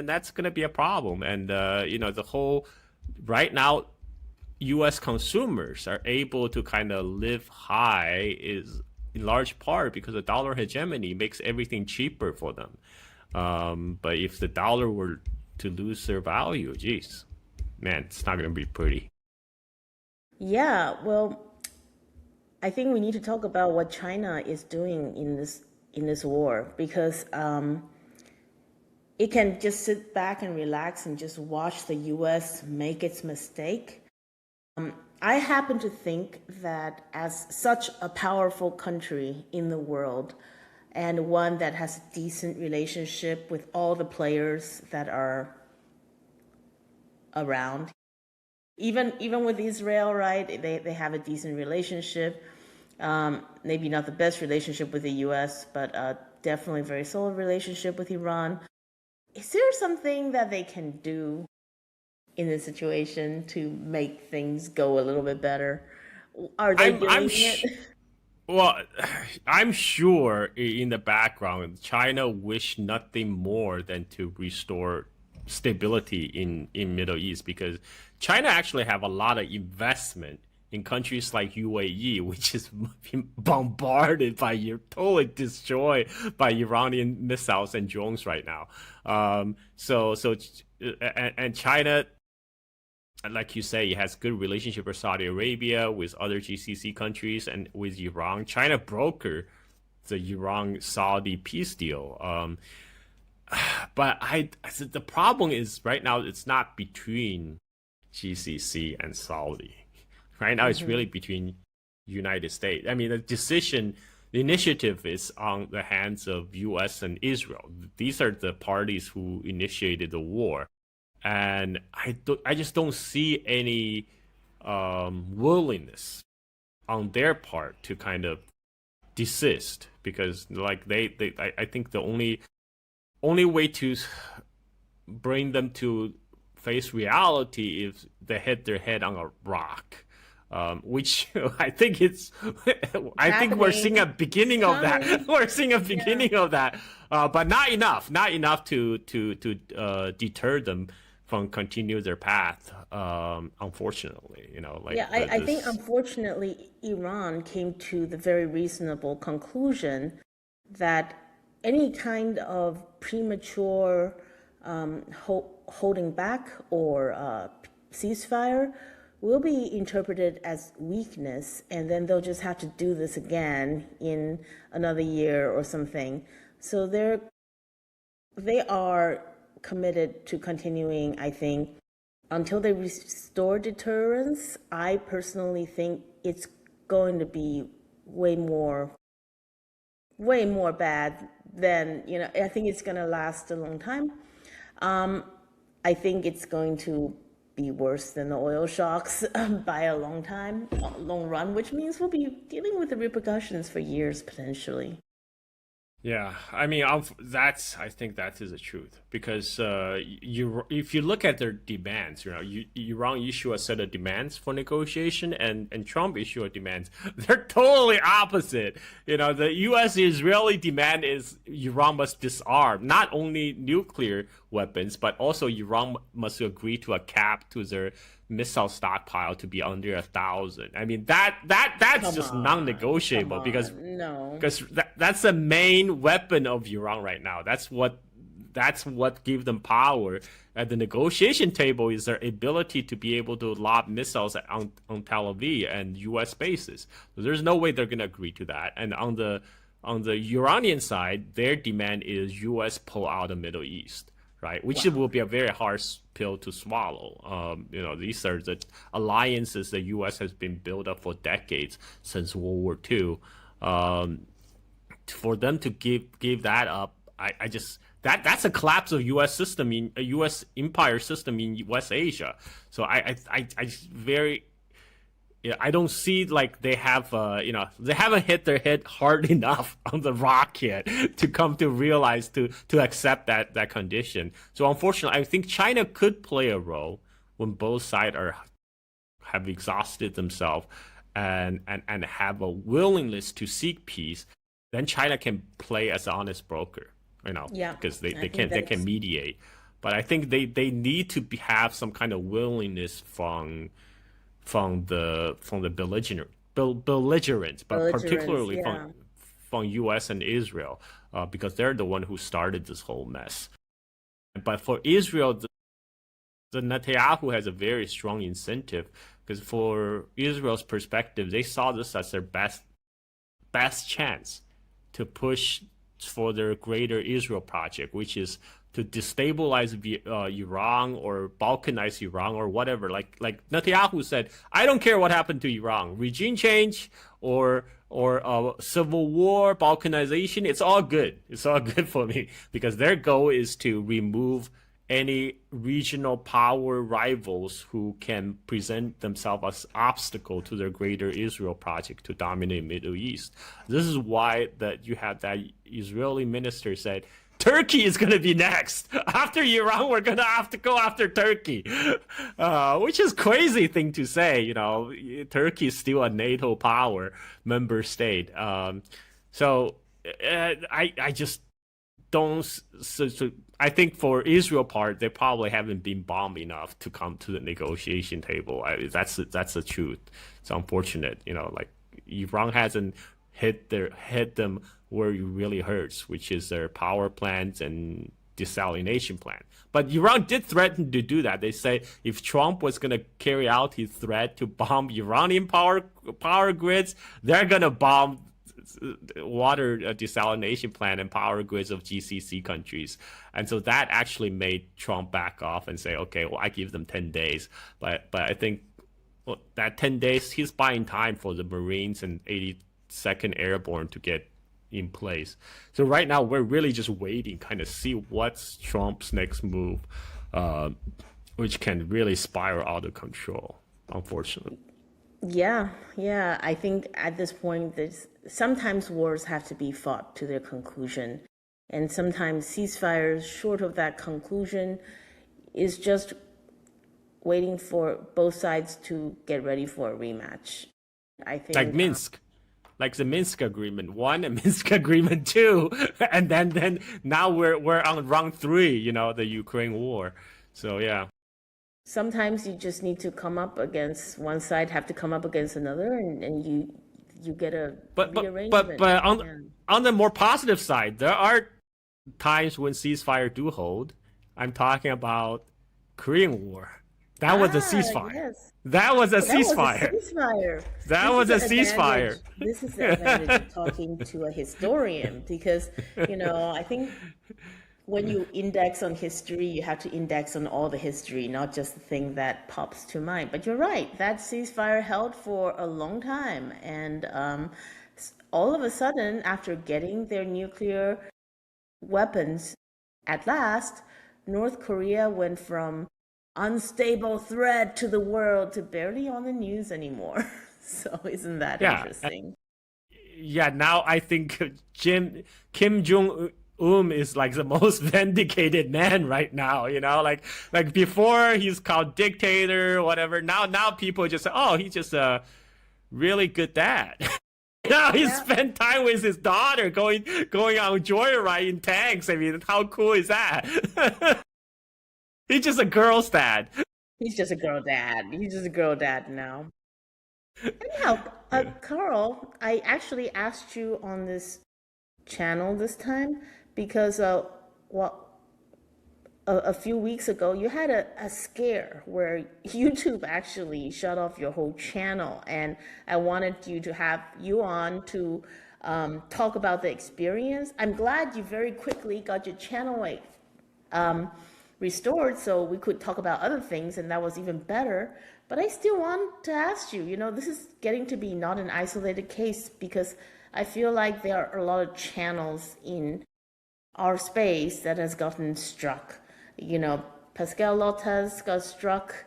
that's going to be a problem. And the whole right now, U.S. consumers are able to kind of live high is in large part because the dollar hegemony makes everything cheaper for them. But if the dollar were to lose their value, geez, man, it's not going to be pretty. Yeah, well, I think we need to talk about what China is doing in this war, because it can just sit back and relax and just watch the U.S. make its mistake. I happen to think that as such a powerful country in the world, and one that has a decent relationship with all the players that are around, even with Israel, right? They have a decent relationship. Maybe not the best relationship with the U.S., but definitely a very solid relationship with Iran. Is there something that they can do in this situation to make things go a little bit better? Are they doing it? Well, I'm sure in the background, China wish nothing more than to restore stability in Middle East, because China actually have a lot of investment in countries like UAE, which is being bombarded by, totally destroyed by Iranian missiles and drones right now. And China, like you say, it has good relationship with Saudi Arabia, with other GCC countries, and with Iran. China brokered the Iran-Saudi peace deal. But the problem is right now it's not between GCC and Saudi. Right now, it's really between United States. I mean, the initiative is on the hands of U.S. and Israel. These are the parties who initiated the war, and I just don't see any willingness on their part to kind of desist, because like I think the only way to bring them to face reality is they hit their head on a rock. Which I think we're seeing a beginning of that. We're seeing a beginning of that, but not enough to deter them from continue their path. Unfortunately, I think unfortunately Iran came to the very reasonable conclusion that any kind of premature holding back or ceasefire will be interpreted as weakness, and then they'll just have to do this again in another year or something. So they are committed to continuing, I think, until they restore deterrence. I personally think it's going to be way more bad than, I think it's going to last a long time. I think it's going to be worse than the oil shocks by a long run, which means we'll be dealing with the repercussions for years potentially. Yeah, I mean, I think that is the truth, because if you look at their demands, Iran issue a set of demands for negotiation, and Trump issue a demands. They're totally opposite. The U.S.-Israeli demand is Iran must disarm not only nuclear weapons, but also Iran must agree to a cap to their missile stockpile to be under 1,000. I mean, that's just non-negotiable, because no, that's the main weapon of Iran right now. That's what that's what gives them power at the negotiation table is their ability to be able to lob missiles on Tel Aviv and U.S. bases. So there's no way they're going to agree to that. And on the Iranian side, their demand is U.S. pull out of the Middle East, right? Which will be a very hard pill to swallow. These are the alliances the U.S. has been built up for decades since World War II. For them to give that up, I just that's a collapse of U.S. system in a U.S. empire system in West Asia. So I very. Yeah, I don't see like they have, they haven't hit their head hard enough on the rock yet to come to realize to accept that condition. So unfortunately, I think China could play a role when both sides have exhausted themselves and have a willingness to seek peace. Then China can play as an honest broker, Yeah, because they I think can mediate. But I think they need to have some kind of willingness from the belligerents, but particularly yeah. from U.S. and Israel, because they're the one who started this whole mess. But for Israel, the Netanyahu has a very strong incentive because for Israel's perspective, they saw this as their best chance to push for their greater Israel project, which is to destabilize Iran or balkanize Iran or whatever. Like Netanyahu said, I don't care what happened to Iran, regime change or civil war, balkanization. It's all good. It's all good for me because their goal is to remove any regional power rivals who can present themselves as obstacle to their greater Israel project to dominate Middle East. This is why that you have that Israeli minister said, Turkey is going to be next. After Iran, we're going to have to go after Turkey, which is crazy thing to say. Turkey is still a NATO power member state. So I just don't. So I think for Israel part, they probably haven't been bombed enough to come to the negotiation table. That's the truth. It's unfortunate. Like Iran hasn't hit them where it really hurts, which is their power plants and desalination plant. But Iran did threaten to do that. They say if Trump was going to carry out his threat to bomb Iranian power grids, they're going to bomb water desalination plant and power grids of GCC countries. And so that actually made Trump back off and say, okay, well, I give them 10 days. But I think that 10 days, he's buying time for the Marines and 82nd Airborne to get in place. So right now we're really just waiting, kind of see what's Trump's next move, which can really spiral out of control, unfortunately. Yeah, yeah. I think at this point, sometimes wars have to be fought to their conclusion. And sometimes ceasefires short of that conclusion is just waiting for both sides to get ready for a rematch. I think like Minsk. Like the Minsk Agreement 1 and Minsk Agreement 2, and then now we're on round 3, the Ukraine war. So yeah. Sometimes you just need to come up against one side, have to come up against another, and you get a rearrangement. But on the more positive side, there are times when ceasefire do hold. I'm talking about Korean War. That was a ceasefire. Yes. That was a ceasefire. That was a ceasefire. That was a ceasefire. This is the advantage of talking to a historian because, I think when you index on history, you have to index on all the history, not just the thing that pops to mind. But you're right, that ceasefire held for a long time. And all of a sudden, after getting their nuclear weapons, at last, North Korea went from unstable threat to the world to barely on the news anymore. So isn't that interesting? Yeah, now I think Kim Jong-un is like the most vindicated man right now, like before he's called dictator, whatever. Now people just say, oh, he's just a really good dad. He spent time with his daughter going on joyride in tanks. I mean, how cool is that? He's just a girl's dad. He's just a girl dad. He's just a girl dad now. Anyhow, Carl, I actually asked you on this channel this time because a few weeks ago, you had a scare where YouTube actually shut off your whole channel. And I wanted to have you on to talk about the experience. I'm glad you very quickly got your channel restored so we could talk about other things, and that was even better. But I still want to ask you, this is getting to be not an isolated case, because I feel like there are a lot of channels in our space that has gotten struck. Pascal Lopez got struck,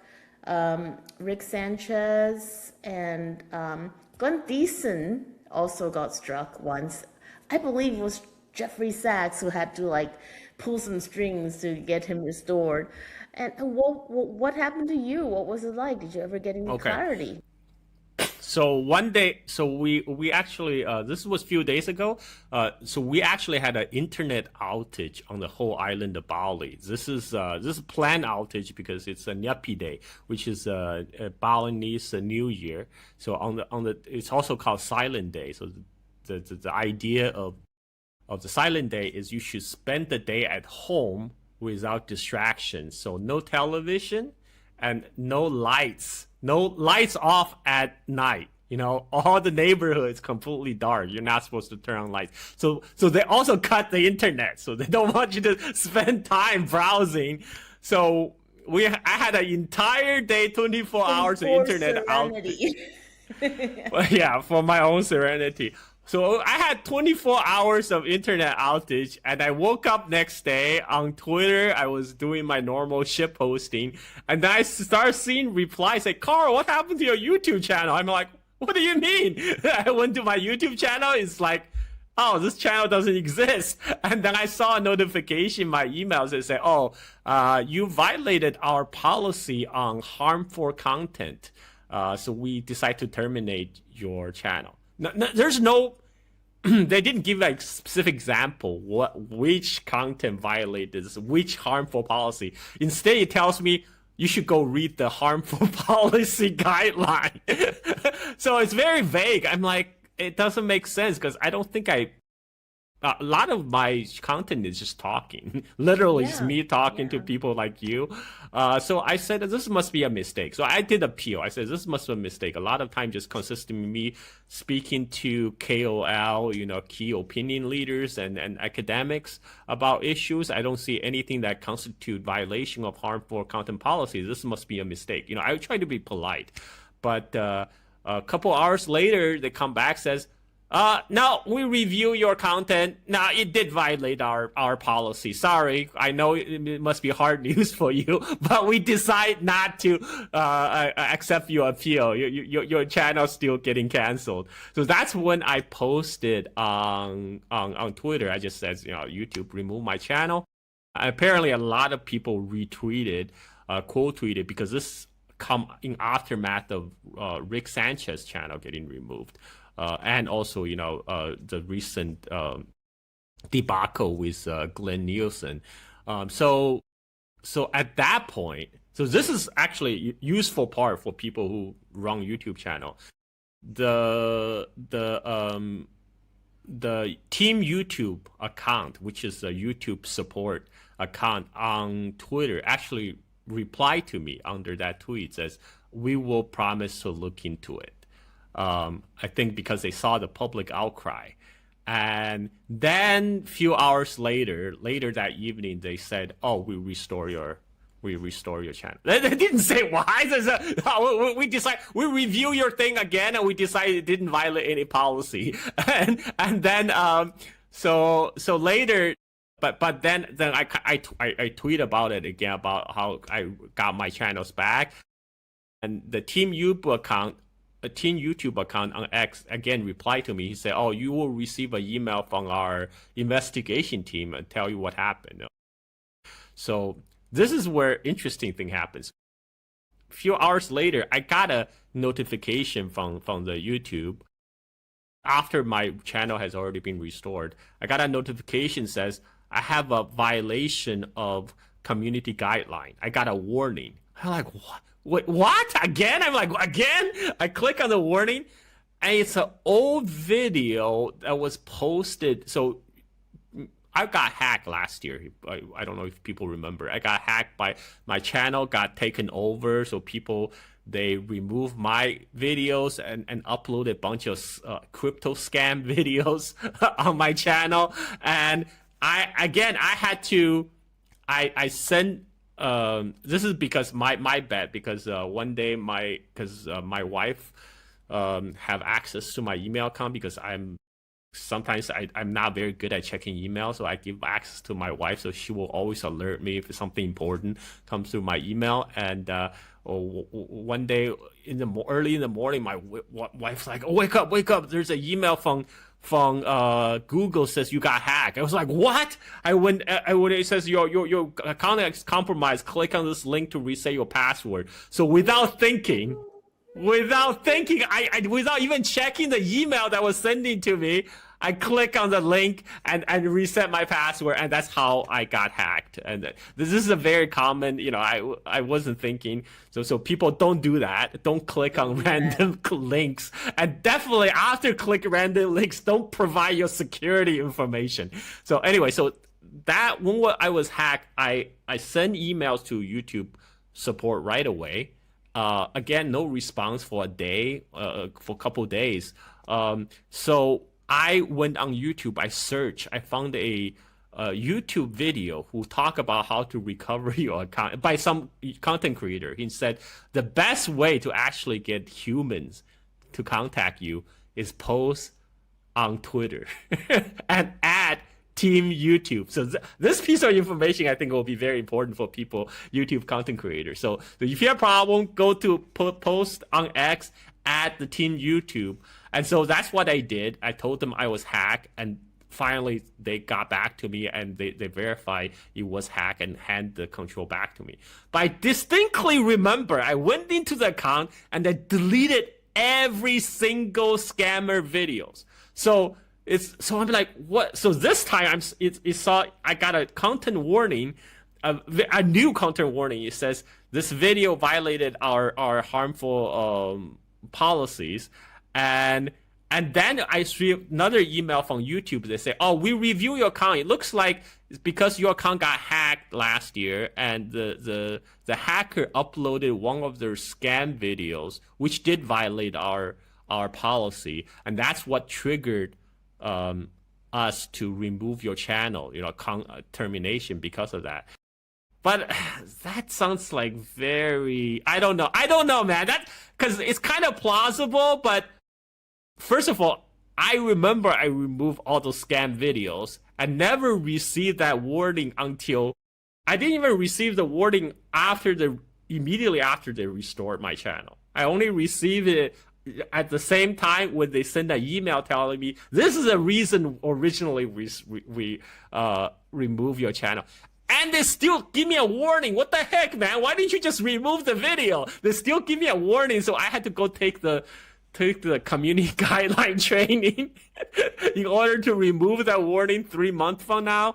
Rick Sanchez, and Glenn Thiessen also got struck once. I believe it was Jeffrey Sachs who had to pull some strings to get him restored. And what happened to you? What was it like? Did you ever get any Okay. clarity? So one day, so we actually this was a few days ago. So we actually had an internet outage on the whole island of Bali. This is a planned outage because it's a Nyepi Day, which is a Balinese New Year. So on the it's also called Silent Day. So the idea of the Silent Day is you should spend the day at home without distractions. So no television and no lights off at night. All the neighborhoods completely dark. You're not supposed to turn on lights. So they also cut the internet. So they don't want you to spend time browsing. So I had an entire day, 24 hours of internet out. Yeah, for my own serenity. So I had 24 hours of internet outage, and I woke up next day on Twitter. I was doing my normal shit posting, and then I started seeing replies like, "Carl, what happened to your YouTube channel?" I'm like, "What do you mean?" I went to my YouTube channel. It's like, "Oh, this channel doesn't exist." And then I saw a notification in my emails that said, "Oh, you violated our policy on harmful content. So we decide to terminate your channel." No, there's no, they didn't give a specific example which content violated which harmful policy. Instead, it tells me you should go read the harmful policy guideline. So it's very vague. I'm like, it doesn't make sense because I don't think a lot of my content is just talking. Literally, it's me talking to people like you. So I said this must be a mistake. So I did appeal. I said this must be a mistake. A lot of time just consisting with me speaking to KOL, key opinion leaders and academics about issues. I don't see anything that constitute violation of harmful content policies. This must be a mistake. I try to be polite, but a couple hours later, they come back says, no, we review your content. Now, it did violate our policy. Sorry, I know it must be hard news for you, but we decide not to accept your appeal. Your channel's still getting canceled. So that's when I posted on Twitter. I just said, YouTube, remove my channel. Apparently, a lot of people retweeted, quote tweeted, because this come in aftermath of Rick Sanchez's channel getting removed. And also, the recent debacle with Glenn Nielsen. So at that point, so this is actually a useful part for people who run YouTube channel. The Team YouTube account, which is a YouTube support account on Twitter, actually replied to me under that tweet, says, "We will promise to look into it." I think because they saw the public outcry. And then a few hours later that evening, they said, "Oh, we restore your channel." They didn't say why. They said, "Oh, we review your thing again, and we decided it didn't violate any policy." and then so later, but then I tweet about it again, about how I got my channels back, and the Team YouTube account on X again replied to me. He said, "Oh, you will receive an email from our investigation team and tell you what happened." So this is where interesting thing happens. A few hours later, I got a notification from the YouTube after my channel has already been restored. I got a notification says I have a violation of community guideline. I got a warning. I'm like, what? Wait, what? Again? I'm like, again? I click on the warning, and it's an old video that was posted. So I got hacked last year. I don't know if people remember. I got hacked by my channel got taken over. So people, they removed my videos and uploaded a bunch of crypto scam videos on my channel. And I had to, I sent, this is because my bad, because one day my wife have access to my email account, because sometimes I'm not very good at checking email, so I give access to my wife, so she will always alert me if something important comes through my email. And one day early in the morning, my wife's like, "Oh, wake up! There's an email from Google says you got hacked." I was like, "What?" It says your account is compromised. Click on this link to reset your password. So without thinking, without even checking the email that was sending to me, I click on the link and reset my password, and that's how I got hacked. And this is a very common, I wasn't thinking. So people don't do that. Don't click on random links. And definitely after click random links, don't provide your security information. So anyway, so that when I was hacked, I sent emails to YouTube support right away. Again, no response for a day, for a couple of days. So I went on YouTube, I found a YouTube video who talk about how to recover your account by some content creator. He said the best way to actually get humans to contact you is post on Twitter and add Team YouTube. So this piece of information, I think, will be very important for people, YouTube content creators. So if you have a problem, go to post on X, add the Team YouTube. And so that's what I did. I told them I was hacked, and finally they got back to me and they verified it was hacked and hand the control back to me. But I distinctly remember I went into the account and I deleted every single scammer videos. So I'm like, what? So this time I got a content warning, a new content warning. It says this video violated our harmful policies, and then I received another email from YouTube. They say, "Oh, we review your account. It looks like it's because your account got hacked last year, and the hacker uploaded one of their scam videos, which did violate our policy, and that's what triggered us to remove your channel, termination because of that." But that sounds like very, I don't know, man. That, because it's kind of plausible, but first of all, I remember I removed all those scam videos. I never received that warning until, I didn't even receive the warning immediately after they restored my channel. I only received it at the same time when they send an email telling me this is the reason originally we remove your channel. And they still give me a warning. What the heck, man? Why didn't you just remove the video? They still give me a warning, so I had to go take the community guideline training in order to remove that warning 3 months from now.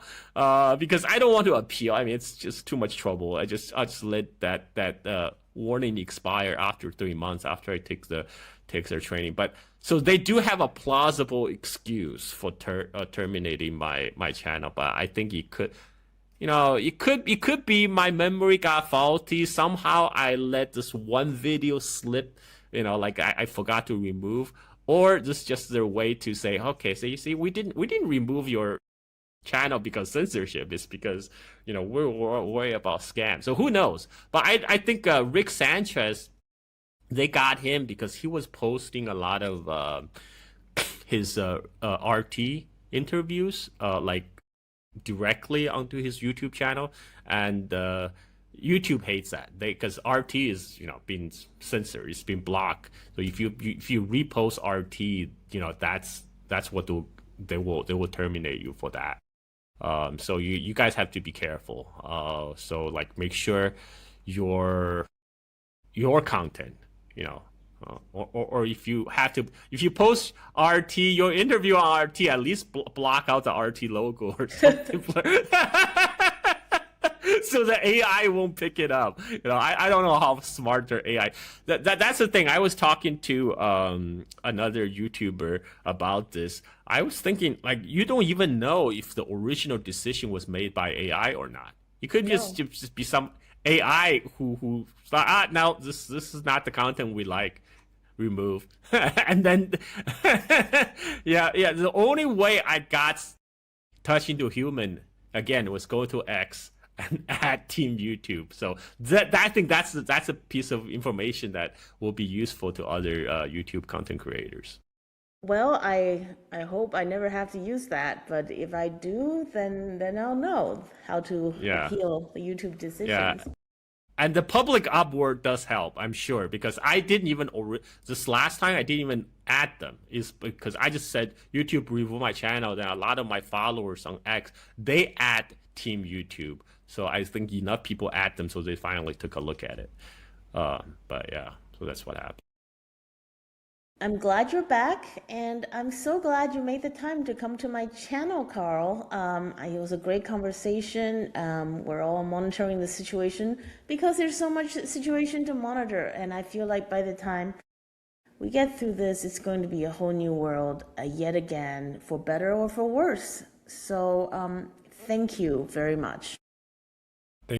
Because I don't want to appeal. I mean, it's just too much trouble. I just let that warning expire after 3 months after I take their training. But so they do have a plausible excuse for terminating my channel. But I think it could. It could be my memory got faulty. Somehow I let this one video slip, like I forgot to remove, or this is just their way to say, okay, so you see, we didn't remove your channel because censorship. It's because, we're worried about scams. So who knows? But I think Rick Sanchez, they got him because he was posting a lot of his RT interviews, like directly onto his YouTube channel, and YouTube hates that because RT is being censored, it's been blocked. So if you repost RT, that's what they will terminate you for that. So you guys have to be careful. So like make sure your content, or if you post RT, your interview on RT, at least block out the RT logo or something. so the AI won't pick it up. I don't know how smart their AI. That's the thing. I was talking to another YouTuber about this. I was thinking, like, you don't even know if the original decision was made by AI or not. It could just be some AI who thought, now this is not the content we like. Remove. And then yeah, the only way I got touching to human again was go to X and add Team YouTube. So I think that's a piece of information that will be useful to other YouTube content creators. Well, I hope I never have to use that, but if I do, then I'll know how to appeal the YouTube decisions. Yeah. And the public upward does help, I'm sure, because I didn't even this last time I didn't even add them. Is because I just said YouTube remove my channel. Then a lot of my followers on X, they add Team YouTube. So I think enough people add them, so they finally took a look at it. But yeah, so that's what happened. I'm glad you're back, and I'm so glad you made the time to come to my channel, Carl. It was a great conversation. We're all monitoring the situation because there's so much situation to monitor, and I feel like by the time we get through this, it's going to be a whole new world yet again, for better or for worse. So thank you very much.